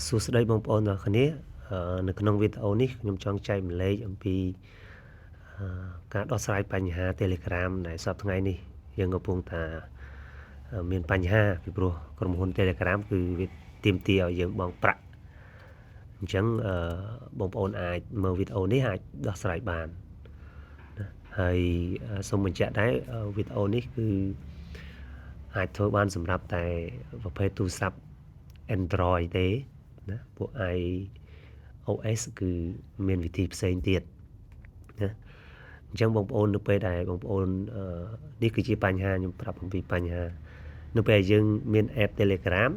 សួស្តីបងប្អូនទាំងអស់គ្នានៅក្នុងវីដេអូនេះខ្ញុំចង់ចែកម្លែកអំពីការដោះស្រាយបញ្ហា Telegram ដែលសប្តាហ៍ថ្ងៃនេះយើងកំពុងថាមានបញ្ហាពីព្រោះក្រុមហ៊ុន Telegram គឺវាទាមទារឲ្យយើងបង់ប្រាក់អញ្ចឹងបងប្អូនអាចមើលវីដេអូនេះអាចដោះស្រាយបានណាហើយសូមបញ្ជាក់ដែរវីដេអូនេះគឺអាចធ្វើបានសម្រាប់តែប្រភេទទូរស័ព្ទ Android ទេណាពួក iOS គឺមានវិធីផ្សេងទៀតណាអញ្ចឹងបងប្អូននៅពេលដែលបងប្អូននេះគឺជាបញ្ហាខ្ញុំប្រាប់អំពីបញ្ហានៅពេលដែលយើងមាន app Telegram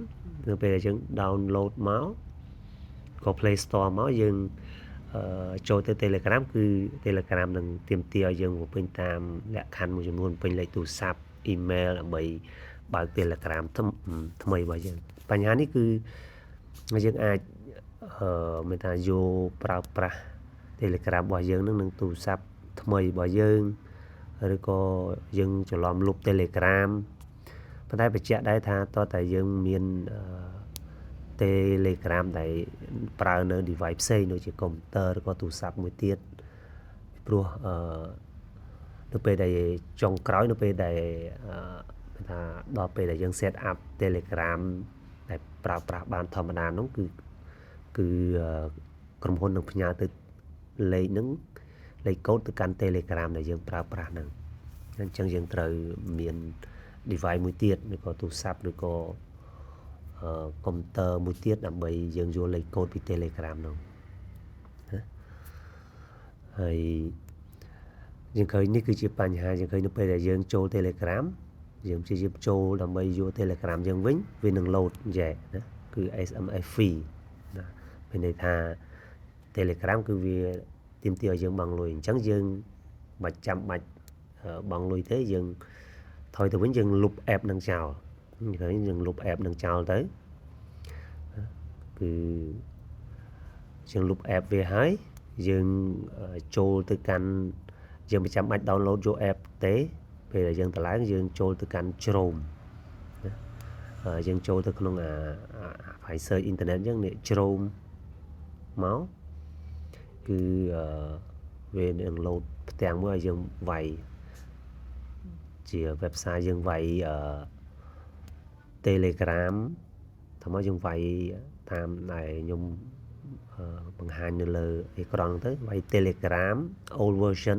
នៅពេលដែលយើង download មកក៏ Play Store មកយើងចូលទៅ Telegram គឺ Telegram នឹងទាមទារឲ្យយើងបំពេញតាមលក្ខខណ្ឌមួយចំនួនពេញលេខទូរស័ព្ទ email ដើម្បីបើក Telegram ថ្មីរបស់យើងបញ្ហានេះគឺយើងអាចមានថាយកប្រើប្រាស់ Telegram របស់យើងនឹងទូរស័ព្ទថ្មីរបស់យើងឬក៏យើងច្រឡំលុប Telegram ប៉ុន្តែបញ្ជាក់ដែរថាតើតែយើងមានTelegram ដែលប្រើនៅ device ផ្សេងដូចជា computer ឬក៏ទូរស័ព្ទមួយទៀតព្រោះនៅពេលដែលចុងក្រោយនៅពេលដែលថាដល់ពេលដែលយើង set up Telegram ដែលប្រើប្រាស់បានធម្មតានោះគឺក្រុមហ៊ុននឹងផ្ញើទៅលេខហ្នឹងលេខកូដទៅកាន់ Telegram ដែលយើងប្រើប្រាស់ហ្នឹងអញ្ចឹងយើងត្រូវមាន device មួយទៀតឬក៏ទូរស័ព្ទឬក៏កុំព្យូទ័រមួយទៀតដើម្បីយើងយកលេខកូដពី Telegram នោះណាហើយយើងឃើញនេះគឺជាបញ្ហាយើងឃើញនៅពេលដែលយើងចូល Telegram យើងព្យាយាមចូលដើម្បីយក Telegram យើងវិញវានឹង load យ៉ែណាគឺ SMS fee ណាមានន័យថា Telegram គឺវាទាមទារឲ្យយើងបង់លុយអញ្ចឹងយើងមិនចាំបាច់បង់លុយទេយើងថយទៅវិញយើងលុប app នឹងចោលយើងលុប app នឹងចោលទៅគឺយើងលុប app វាហើយយើងចូលទៅកាន់យើងមិនចាំបាច់ download យក app ទេពេលដែលយើងតម្លើងយើងចូលទៅកាន់ Chrome យើងចូលទៅក្នុងហើយ search internet អញ្ចឹងនេះ Chrome មកគឺវានឹង load ផ្ទាំងមួយឲ្យយើងវាយជា website យើងវាយTelegram ថាមកយើងវាយតាមដែលខ្ញុំបង្ហាញនៅលើអេក្រង់ទៅវាយ Telegram old version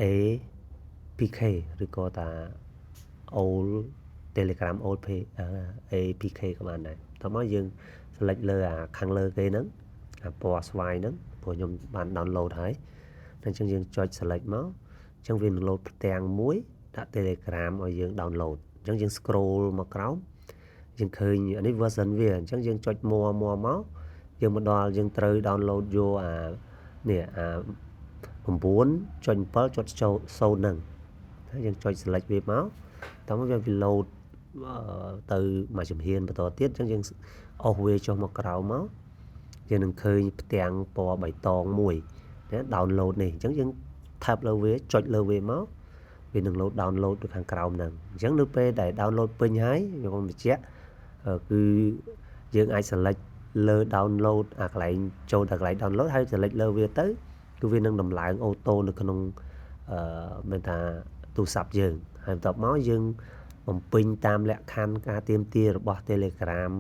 APK ឬក៏តា old Telegram old APK ក៏បានដែរតោះមកយើង select លើខាងលើគេហ្នឹងពណ៌ស្វាយហ្នឹងព្រោះខ្ញុំបាន download ហើយអញ្ចឹងយើងចុច select មកអញ្ចឹងវានឹង load ផ្ទាំងមួយដាក់ Telegram ឲ្យយើង download អញ្ចឹងយើង scroll មកក្រោមយើងឃើញអានេះ version វាអញ្ចឹងយើងចុចមួមកយើងមកដល់យើងត្រូវ download យកនេះ9.7.0 ហ្នឹងហើយយើងចុច select វាមកតោះមកវា load ទៅមួយជំហានបន្តទៀតអញ្ចឹងយើងអស់វាចុះមកក្រោមមកយើងនឹងឃើញផ្ទាំងពណ៌បៃតងមួយណា download នេះអញ្ចឹងយើង tap លើវាចុចលើវាមកវានឹង load download ទៅខាងក្រោមហ្នឹងអញ្ចឹងនៅពេលដែល download ពេញហើយខ្ញុំបញ្ជាក់គឺយើងអាច select លើ download កន្លែងចូលដល់កន្លែង download ហើយ select លើវាទៅគឺវានឹងដំឡើងអូតូនៅក្នុងមានថាទូរស័ព្ទយើងហើយបន្ទាប់មកយើងបំពេញតាមលក្ខខណ្ឌការទាមទាររបស់ Telegram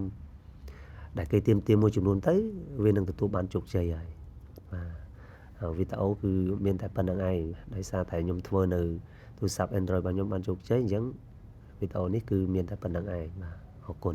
ដែលគេទាមទារមួយចំនួនទៅវានឹងទទួលបានជោគជ័យហើយបាទវីដេអូគឺមានតែប៉ុណ្្នឹងឯងដោយសារតែខ្ញុំធ្វើនៅទូរស័ព្ទ Android របស់ខ្ញុំបានជោគជ័យអញ្ចឹងវីដេអូនេះគឺមានតែប៉ុណ្្នឹងឯងបាទអរគុណ